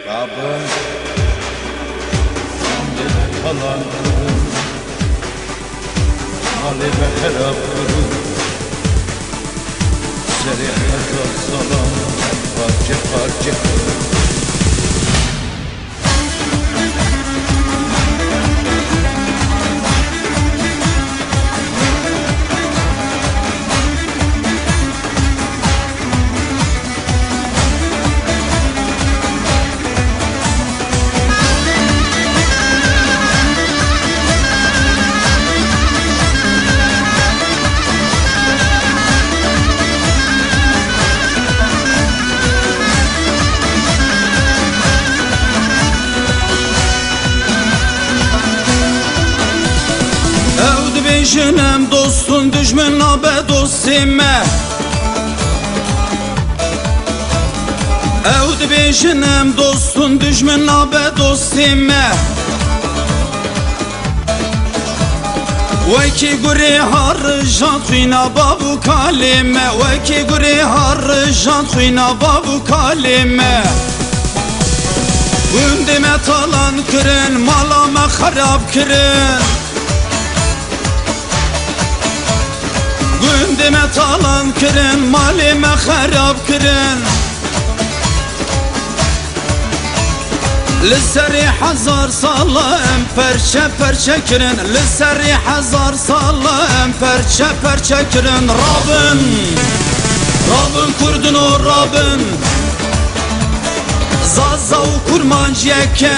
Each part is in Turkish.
Rabın kalan hali ve helakın Zerihata salam parça parça Jinem dostun düşmün abe dostime Evd bejinem dostun düşmün abe dostime Veki guri harjat khina babu kalime Veki guri harjat khina babu kalime Gündeme talan kırın malama harap kırın Gündeme talan kırın, malime harap kırın Lisseri hazar sallam perçe perçe kırın Lisseri hazar sallam perçe perçe kırın Rabın, Rabın kurdun o Rabın Zazav kurmancı yeke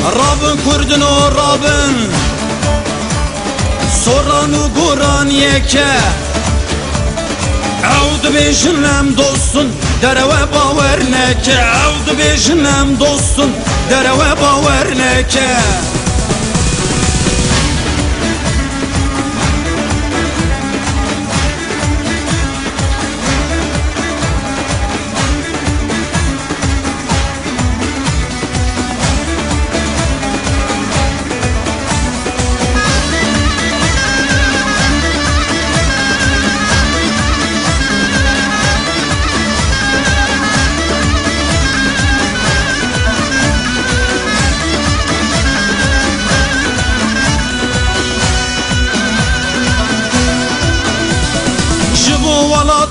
Rabın kurdun o Rabın Soranu Kur'an yeke Evd bejinem dostun dereve baver neke Evd bejinem dostun dereve baver neke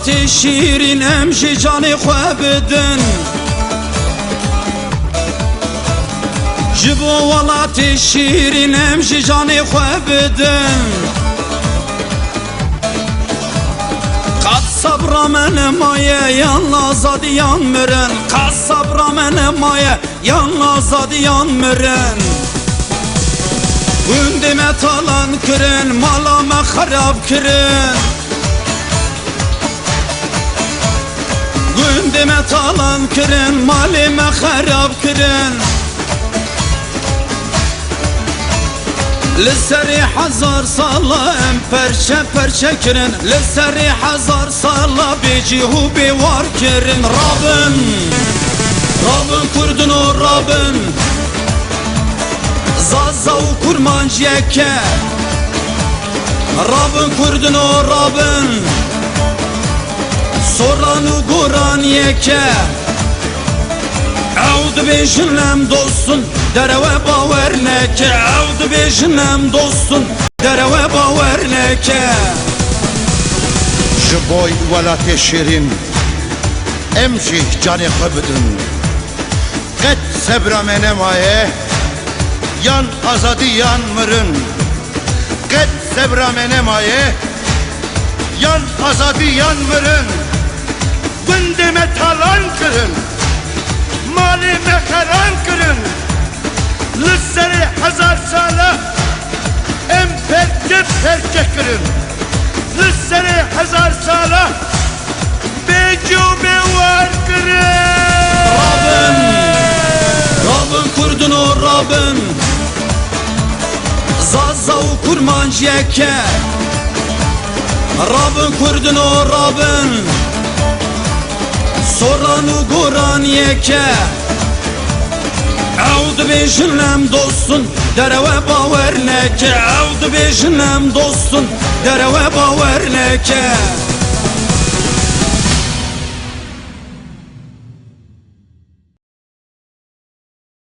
Valat şirin emşi canı khwabdin Jibo valat şirin emşi canı khwabdin Qad sabra men maye yanla zadi yanmırın Qad sabra men maye yanla zadi yanmırın Gündeme talan kırın malama harap kırın Gündeme talan kırın, malime harap kırın Lisseri hazar sallam perçe perçe kırın Lisseri hazar salla becihu bevar kırın Rabın, Rabın kurdun o Rabın Zazav kurmancı yeke Rabın kurdun o Rabın Soranu Kur'an yeke Evd bejinem dostun dereve baver neke Evd bejinem dostun dereve baver neke Jiboy velat şirin emşi canı khwabdin Qed sebra menemaye yan azadi yan mırın Qed sebra menemaye yan azadi yan mırın Gündeme talan kırın malime haram kırın Lisseri hazar sala em perke perke kırın Lisseri hazar sala becu bevar kırın Rabın, Rabın kurdun o Rabın Zazav kurmancı yeke Rabın kurdun o Rabın Soranu Kur'an yeke Evd bejinem dostun dereve baver neke Evd bejinem dostun dereve baver neke